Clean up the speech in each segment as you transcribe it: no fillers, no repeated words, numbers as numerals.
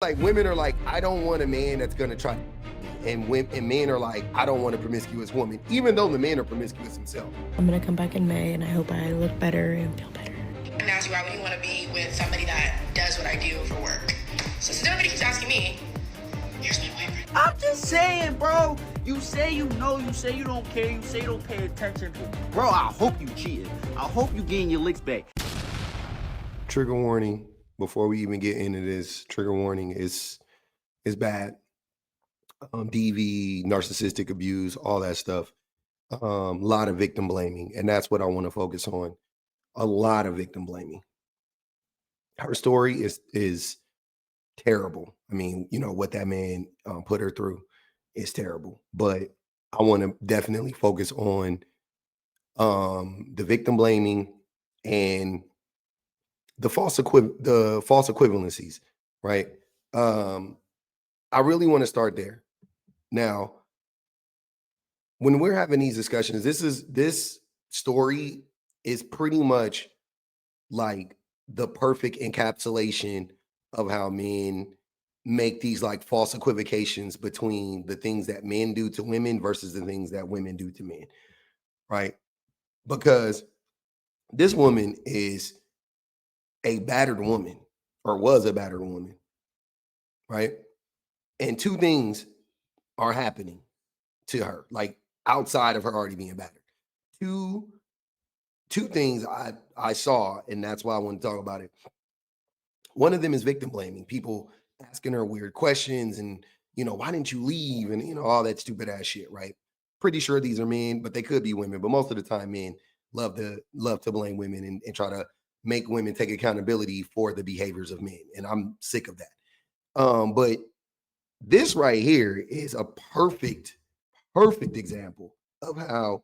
Like women are like, I don't want a man that's gonna try, and men are like, I don't want a promiscuous woman, even though the men are promiscuous themselves. I'm gonna come back in May, and I hope I look better and feel better. And ask you, why would you want to be with somebody that does what I do for work? So since everybody keeps asking me, here's my boyfriend. I'm just saying, bro. You say you know, you say you don't care, you say you don't pay attention. Bro, I hope you cheated. I hope you getting your licks back. Trigger warning. Before we even get into this, trigger warning is bad. DV, narcissistic abuse, all that stuff. A lot of victim blaming, and that's what I want to focus on. A lot of victim blaming. Her story is terrible. I mean, you know what that man put her through is terrible. But I want to definitely focus on the victim blaming and the false equivalencies, right? I really want to start there. Now, when we're having these discussions, this story is pretty much like the perfect encapsulation of how men make these like false equivocations between the things that men do to women versus the things that women do to men, right? Because this woman is a battered woman, or was a battered woman, right? And two things are happening to her, like outside of her already being battered. Two things I saw, and that's why I want to talk about it. One of them is victim blaming, people asking her weird questions and, you know, why didn't you leave? And, you know, all that stupid ass shit, right? Pretty sure these are men, but they could be women. But most of the time, men love to blame women and try to make women take accountability for the behaviors of men. And I'm sick of that. But this right here is a perfect example of how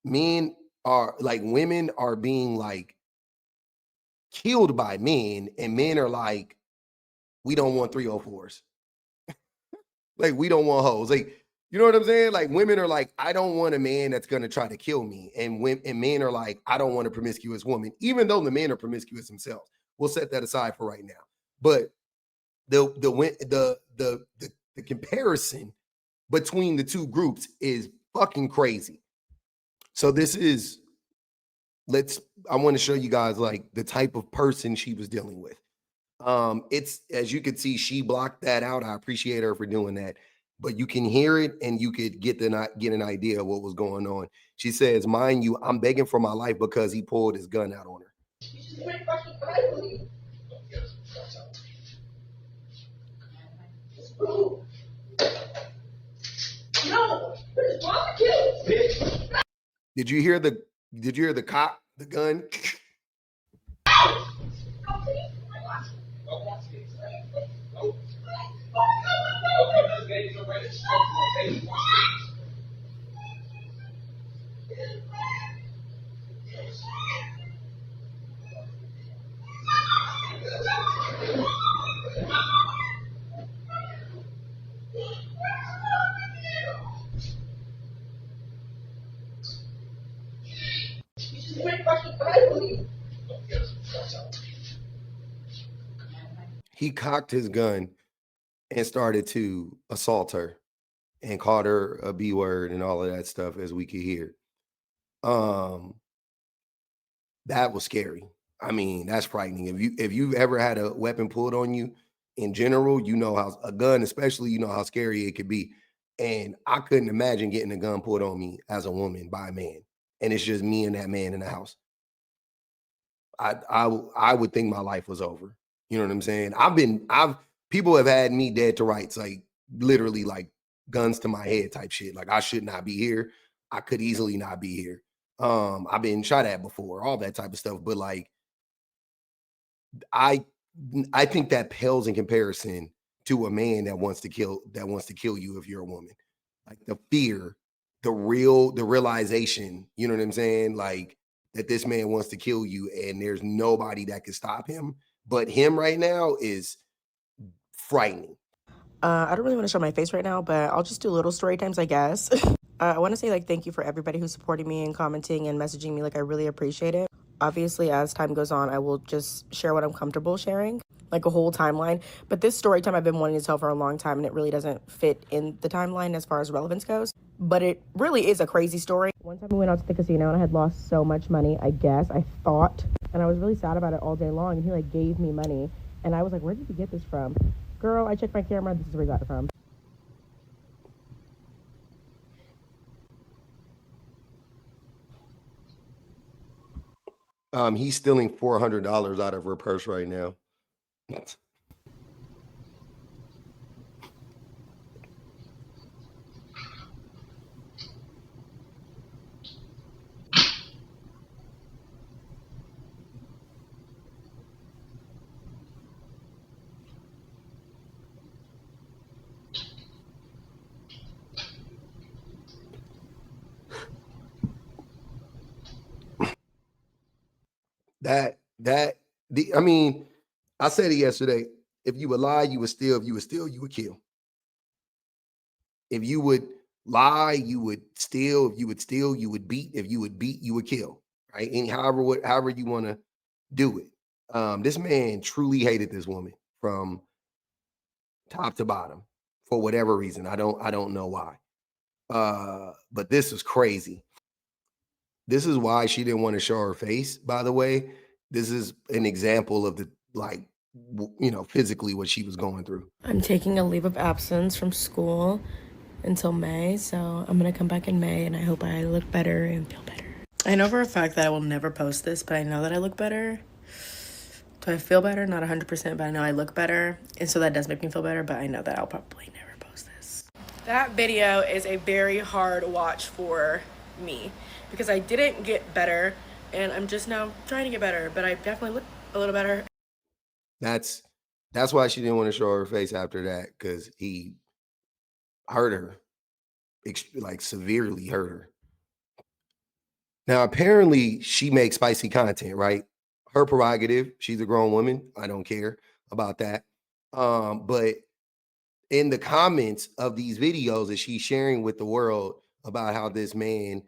men are like, women are being like killed by men, and men are like, we don't want 304s. Like, we don't want hoes. Like, you know what I'm saying? Like, women are like, I don't want a man that's gonna try to kill me. And men are like, I don't want a promiscuous woman, even though the men are promiscuous themselves. We'll set that aside for right now. But the comparison between the two groups is fucking crazy. So this is, I want to show you guys like the type of person she was dealing with. It's, as you can see, she blocked that out. I appreciate her for doing that, but you can hear it and you could get an idea of what was going on. She says, mind you, I'm begging for my life because he pulled his gun out on her. No, did you hear the cop, the gun? He cocked his gun and started to assault her and called her a B word and all of that stuff, as we could hear. That was scary. I mean, that's frightening. If you've ever had a weapon pulled on you in general, you know how a gun, especially, you know how scary it could be. And I couldn't imagine getting a gun pulled on me as a woman by a man. And it's just me and that man in the house. I would think my life was over. You know what I'm saying? People have had me dead to rights, like literally like guns to my head type shit. Like, I should not be here. I could easily not be here. I've been shot at before, all that type of stuff. But like, I think that pales in comparison to a man that wants to kill you if you're a woman. Like the fear, the realization, you know what I'm saying? Like, that this man wants to kill you and there's nobody that can stop him but him right now is frightening. I don't really want to show my face right now, but I'll just do little story times, I guess. I want to say, like, thank you for everybody who's supporting me and commenting and messaging me. Like, I really appreciate it. Obviously, as time goes on, I will just share what I'm comfortable sharing. like a whole timeline. But this story time I've been wanting to tell for a long time, and it really doesn't fit in the timeline as far as relevance goes. But it really is a crazy story. One time we went out to the casino and I had lost so much money, I guess, I thought. And I was really sad about it all day long. And he like gave me money. And I was like, where did you get this from? Girl, I checked my camera. This is where he got it from. He's stealing $400 out of her purse right now. I mean, I said it yesterday. If you would lie, you would steal. If you would steal, you would kill. If you would lie, you would steal. If you would steal, you would beat. If you would beat, you would kill. Right? And however you want to do it. This man truly hated this woman from top to bottom for whatever reason. I don't know why. But this is crazy. This is why she didn't want to show her face, by the way. This is an example of the physically what she was going through. I'm taking a leave of absence from school until May, so I'm gonna come back in May, and I hope I look better and feel better. I know for a fact that I will never post this, but I know that I look better. Do I feel better? Not 100%, but I know I look better, and so that does make me feel better, but I know that I'll probably never post this. That video is a very hard watch for me because I didn't get better, and I'm just now trying to get better, but I definitely look a little better. That's why she didn't want to show her face after that, because he hurt her, like severely hurt her. Now, apparently she makes spicy content, right? Her prerogative. She's a grown woman. I don't care about that. But in the comments of these videos that she's sharing with the world about how this man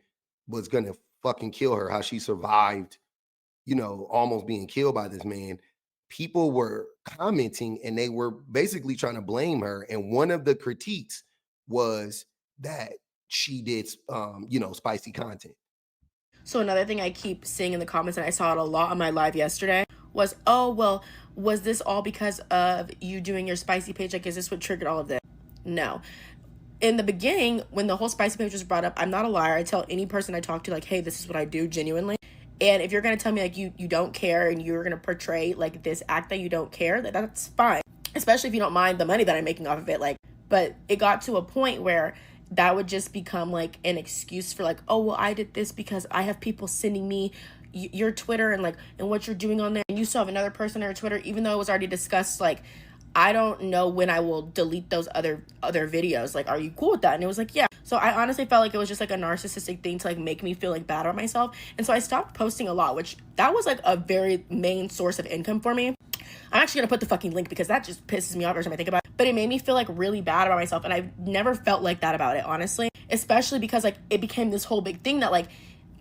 was gonna fucking kill her, how she survived, almost being killed by this man, people were commenting and they were basically trying to blame her. And one of the critiques was that she did, spicy content. So another thing I keep seeing in the comments, and I saw it a lot on my live yesterday, was, oh, well, was this all because of you doing your spicy page? Like, is this what triggered all of this? No. In the beginning, when the whole spicy page was brought up, I'm not a liar. I tell any person I talk to, like, hey, this is what I do, genuinely. And if you're going to tell me, like, you don't care and you're going to portray, like, this act that you don't care, that's fine. Especially if you don't mind the money that I'm making off of it. Like, but it got to a point where that would just become, like, an excuse for, like, oh, well, I did this because I have people sending me your Twitter and, like, and what you're doing on there. And you still have another person on your Twitter, even though it was already discussed, like, I don't know when I will delete those other videos. Like, are you cool with that? And it was like, yeah. So I honestly felt like it was just like a narcissistic thing to like make me feel like bad about myself. And so I stopped posting a lot, which that was like a very main source of income for me. I'm actually gonna put the fucking link because that just pisses me off every time I think about it. But it made me feel like really bad about myself, and I've never felt like that about it, honestly. Especially because like it became this whole big thing that like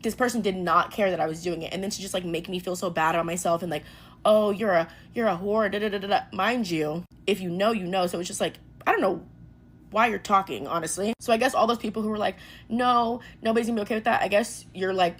this person did not care that I was doing it, and then to just like make me feel so bad about myself and like, oh, you're a whore, da da da da. Mind you, if you know, you know. So it's just like, I don't know why you're talking, honestly. So I guess all those people who were like, no, nobody's gonna be okay with that, I guess you're like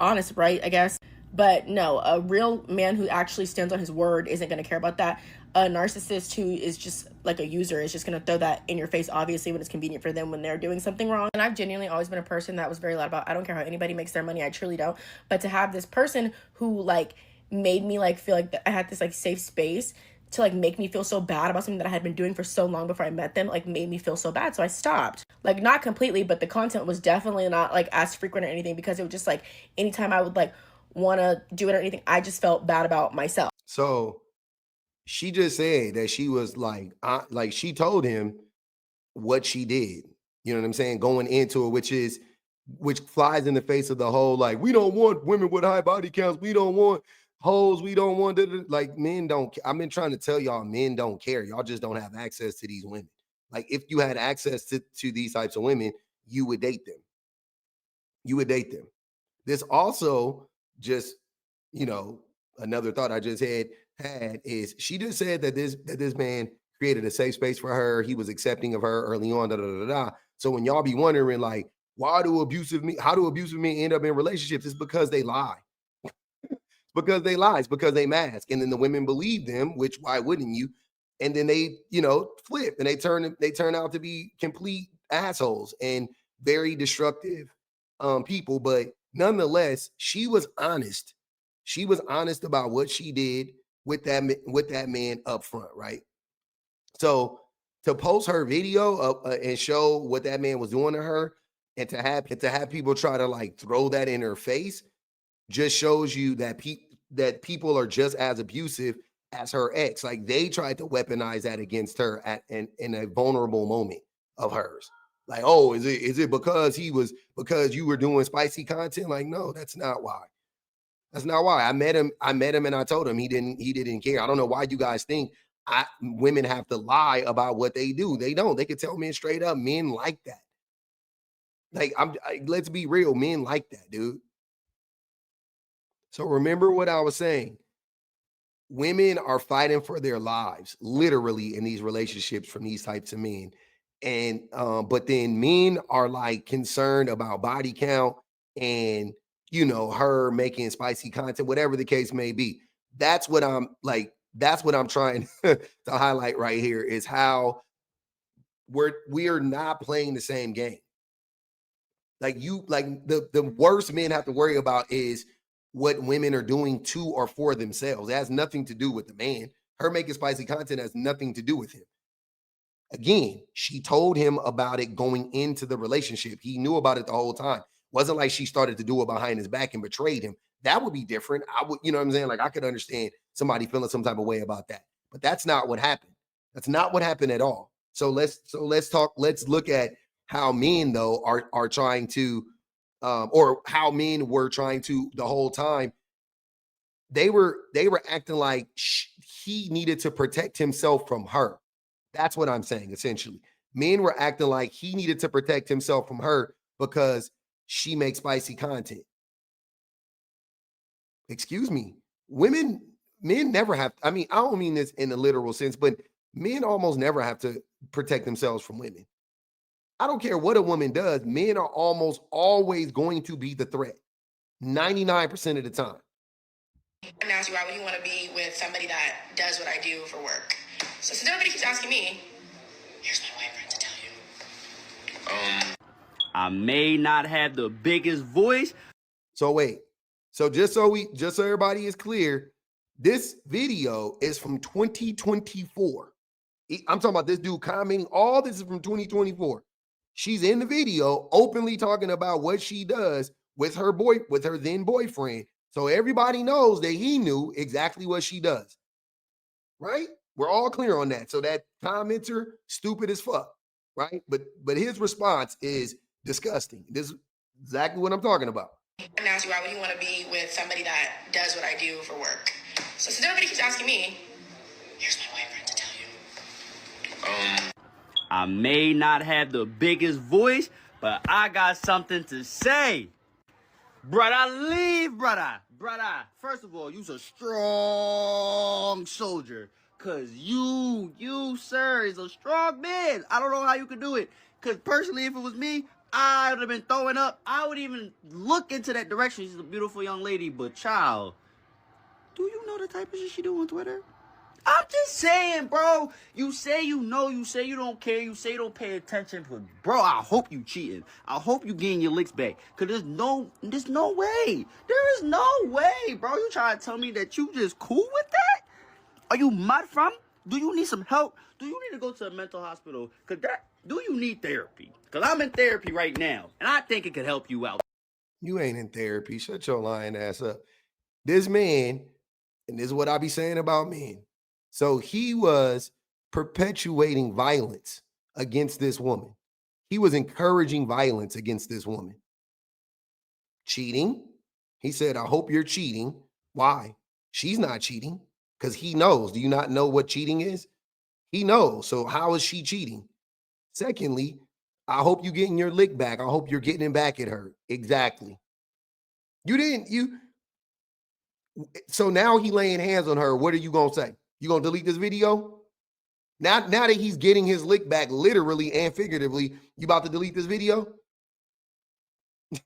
honest, right? I guess. But no, a real man who actually stands on his word isn't gonna care about that. A narcissist who is just like a user is just gonna throw that in your face, obviously, when it's convenient for them when they're doing something wrong. And I've genuinely always been a person that was very loud about, I don't care how anybody makes their money, I truly don't. But to have this person who like made me like feel like I had this like safe space to like make me feel so bad about something that I had been doing for so long before I met them, like made me feel so bad. So I stopped. Like, not completely, but the content was definitely not like as frequent or anything, because it was just like anytime I would like want to do it or anything, I just felt bad about myself. So she just said that she was like she told him what she did. You know what I'm saying? Going into it, which flies in the face of the whole, like, we don't want women with high body counts. We don't want hoes. We don't want like men don't. I've been trying to tell y'all, men don't care. Y'all just don't have access to these women. Like, if you had access to these types of women, you would date them. You would date them. This also just, another thought I just had. had is she just said that this man created a safe space for her. He was accepting of her early on. Da, da, da, da. So when y'all be wondering like, how do abusive men end up in relationships? It's because they lie. Because they lie. It's because they mask. And then the women believe them, which why wouldn't you? And then they, flip and they turn out to be complete assholes and very destructive people. But nonetheless, she was honest. She was honest about what she did with that man up front, right? So to post her video and show what that man was doing to her, and to have people try to like throw that in her face, just shows you that people are just as abusive as her ex. Like they tried to weaponize that against her in a vulnerable moment of hers. Like, oh, is it because you were doing spicy content? Like, no, that's not why. That's not why. I met him and I told him he didn't care. I don't know why you guys think women have to lie about what they do. They don't. They could tell men straight up. Men like that. Like let's be real. Men like that, dude. So remember what I was saying. Women are fighting for their lives, literally, in these relationships from these types of men. And but then men are like concerned about body count and her making spicy content, whatever the case may be. That's what I'm trying to highlight right here is how we are not playing the same game. Like the worst men have to worry about is what women are doing to or for themselves. It has nothing to do with the man. Her making spicy content has nothing to do with him. Again, she told him about it going into the relationship. He knew about it the whole time. Wasn't like she started to do it behind his back and betrayed him. That would be different. I would, you know what I'm saying? Like I could understand somebody feeling some type of way about that. But that's not what happened. That's not what happened at all. So let's look at how men though are trying to or how men were trying to the whole time. They were acting like he needed to protect himself from her. That's what I'm saying, essentially. Men were acting like he needed to protect himself from her because she makes spicy content. Excuse me. Men never have, I mean, I don't mean this in the literal sense, but men almost never have to protect themselves from women. I don't care what a woman does, men are almost always going to be the threat 99% of the time. I'm asking why would you want to be with somebody that does what I do for work? So since everybody keeps asking me, here's my boyfriend to tell you. I may not have the biggest voice. So wait. So just so everybody is clear, this video is from 2024. I'm talking about this dude commenting. All this is from 2024. She's in the video openly talking about what she does with her then boyfriend. So everybody knows that he knew exactly what she does. Right? We're all clear on that. So that commenter, stupid as fuck. Right? But his response is disgusting. This is exactly what I'm talking about. I'm asking why would you want to be with somebody that does what I do for work? So since everybody keeps asking me, here's my boyfriend to tell you. I may not have the biggest voice, but I got something to say. Brother, leave, brother. Brother, first of all, you's a strong soldier. Cause you, sir, is a strong man. I don't know how you could do it. Cause personally, if it was me, I would have been throwing up. I would even look into that direction. She's a beautiful young lady, but child, do you know the type of shit she do on Twitter? I'm just saying, bro. You say you know, you say you don't care, you say you don't pay attention, but bro, I hope you cheating. I hope you getting your licks back. Cause there's no way. There is no way, bro. You trying to tell me that you just cool with that? Are you mad from? Do you need some help? Do you need to go to a mental hospital? Do you need therapy? Cause I'm in therapy right now, and I think it could help you out. You ain't in therapy. Shut your lying ass up. This man, and this is what I be saying about men. So he was perpetuating violence against this woman. He was encouraging violence against this woman. Cheating. He said, I hope you're cheating. Why? She's not cheating because he knows. Do you not know what cheating is? He knows. So how is she cheating? Secondly, I hope you're getting your lick back. I hope you're getting it back at her. Exactly. So now he laying hands on her. What are you gonna say? You gonna delete this video? Now that he's getting his lick back, literally and figuratively, you about to delete this video?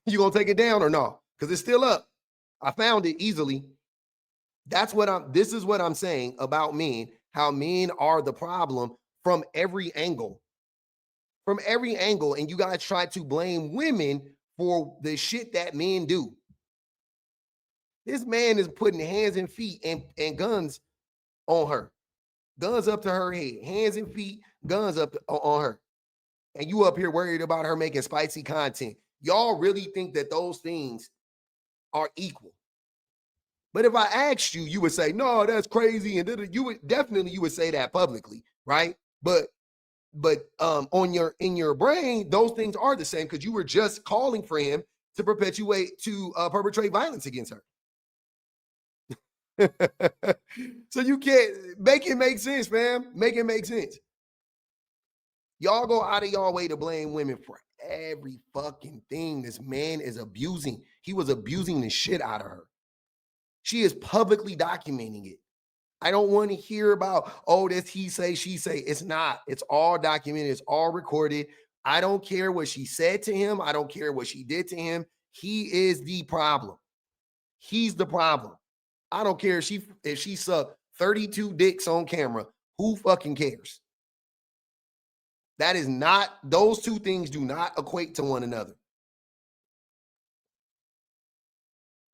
You gonna take it down or no? Because it's still up. I found it easily. This is what I'm saying about men, how men are the problem from every angle. From every angle. And you guys try to blame women for the shit that men do. This man is putting hands and feet and guns on her. Guns up to her head. Hands and feet, guns up on her. And you up here worried about her making spicy content. Y'all really think that those things are equal. But if I asked you, you would say, no, that's crazy. And you would say that publicly, right? But in your brain, those things are the same because you were just calling for him to perpetrate violence against her. So you can't make it make sense, fam. Make it make sense. Y'all go out of y'all way to blame women for every fucking thing this man is abusing. He was abusing the shit out of her. She is publicly documenting it. I don't want to hear about, oh, this he say, she say. It's not. It's all documented. It's all recorded. I don't care what she said to him. I don't care what she did to him. He is the problem. He's the problem. I don't care if she sucked 32 dicks on camera. Who fucking cares? That is not, those two things do not equate to one another.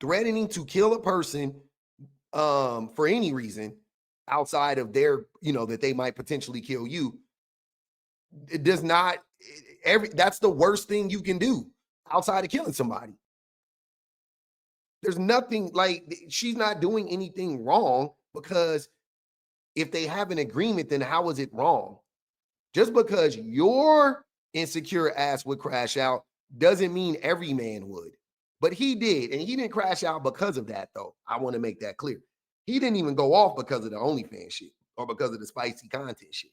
Threatening to kill a person for any reason outside of their, that they might potentially kill you, it does not, that's the worst thing you can do outside of killing somebody. There's nothing, like, she's not doing anything wrong, because if they have an agreement, then how is it wrong? Just because your insecure ass would crash out doesn't mean every man would. But he did, and he didn't crash out because of that, though. I want to make that clear. He didn't even go off because of the OnlyFans shit or because of the spicy content shit.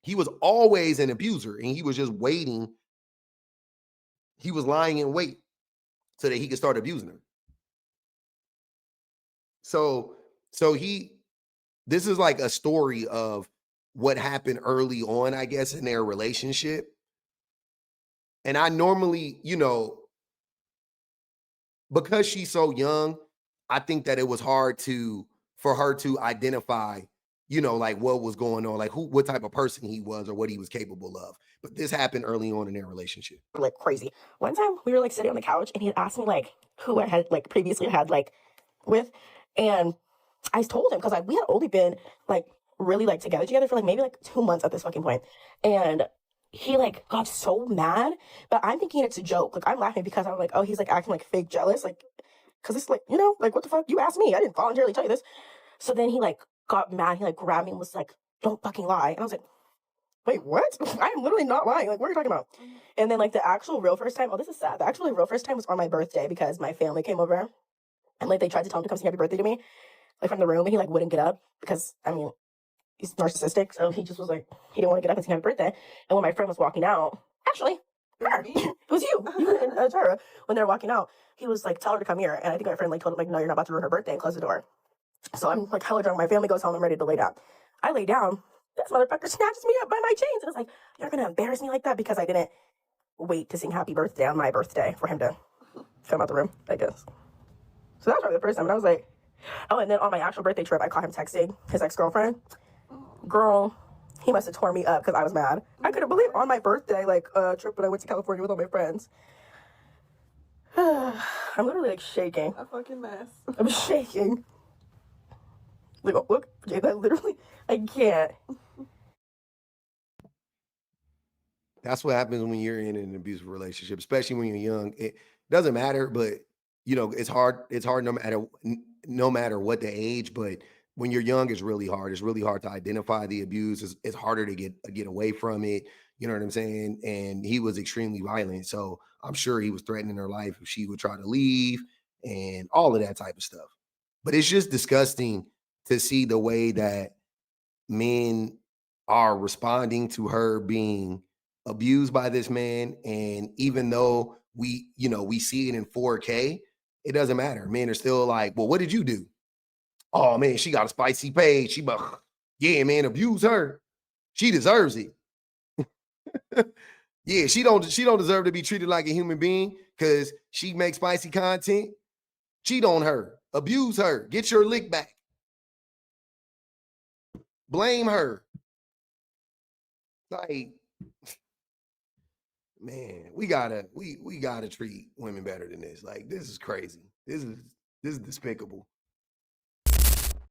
He was always an abuser, and he was just waiting. He was lying in wait so that he could start abusing her. So this is like a story of what happened early on, I guess, in their relationship. And I normally, because she's so young, I think that it was hard for her to identify, like what was going on, like what type of person he was or what he was capable of. But this happened early on in their relationship. Like crazy. One time we were like sitting on the couch and he had asked me like who I had like previously had like with, and I told him because like we had only been like really like together for like maybe like 2 months at this fucking point, and he like got so mad, but I'm thinking it's a joke. Like I'm laughing because I'm like, oh, he's like acting like fake jealous, like because it's like, like what the fuck, you asked me, I didn't voluntarily tell you this. So then he like got mad, he like grabbed me and was like, don't fucking lie. And I was like, wait, what? I'm literally not lying. Like, what are you talking about? And then, like, the actual real first time, oh, this is sad. The actual real first time was on my birthday because my family came over and, like, they tried to tell him to come sing happy birthday to me, like, from the room, and he, like, wouldn't get up because, I mean, he's narcissistic, so he just was like, he didn't want to get up and sing happy birthday. And when my friend was walking out, actually, it was you and Tara, when they were walking out, he was like, tell her to come here. And I think my friend, like, told him, like, no, you're not about to ruin her birthday, and close the door. So I'm, like, hella drunk. My family goes home. I'm ready to lay down. I lay down. This motherfucker snatches me up by my chains. And I was like, you're going to embarrass me like that? Because I didn't wait to sing happy birthday on my birthday for him to come out the room, I guess. So that was probably the first time. And I was like, oh, and then on my actual birthday trip, I caught him texting his ex-girlfriend. Girl, he must have tore me up because I was mad. I couldn't believe on my birthday, like, trip when I went to California with all my friends. I'm literally, like, shaking. A fucking mess. I'm shaking. Look, Jay, that literally, I can't. That's what happens when you're in an abusive relationship, especially when you're young. It doesn't matter, but it's hard. It's hard no matter what the age. But when you're young, it's really hard. It's really hard to identify the abuse. It's harder to get away from it. You know what I'm saying? And he was extremely violent, so I'm sure he was threatening her life if she would try to leave and all of that type of stuff. But it's just disgusting to see the way that men are responding to her being abused by this man. And even though we see it in 4K, It doesn't matter. Men are still like, well, what did you do? Oh man, she got a spicy page. Yeah, man, abuse her. She deserves it. Yeah, she don't deserve to be treated like a human being because she makes spicy content. Cheat on her, abuse her, get your lick back, blame her. Like, man, we gotta treat women better than this. Like, this is crazy. This is despicable.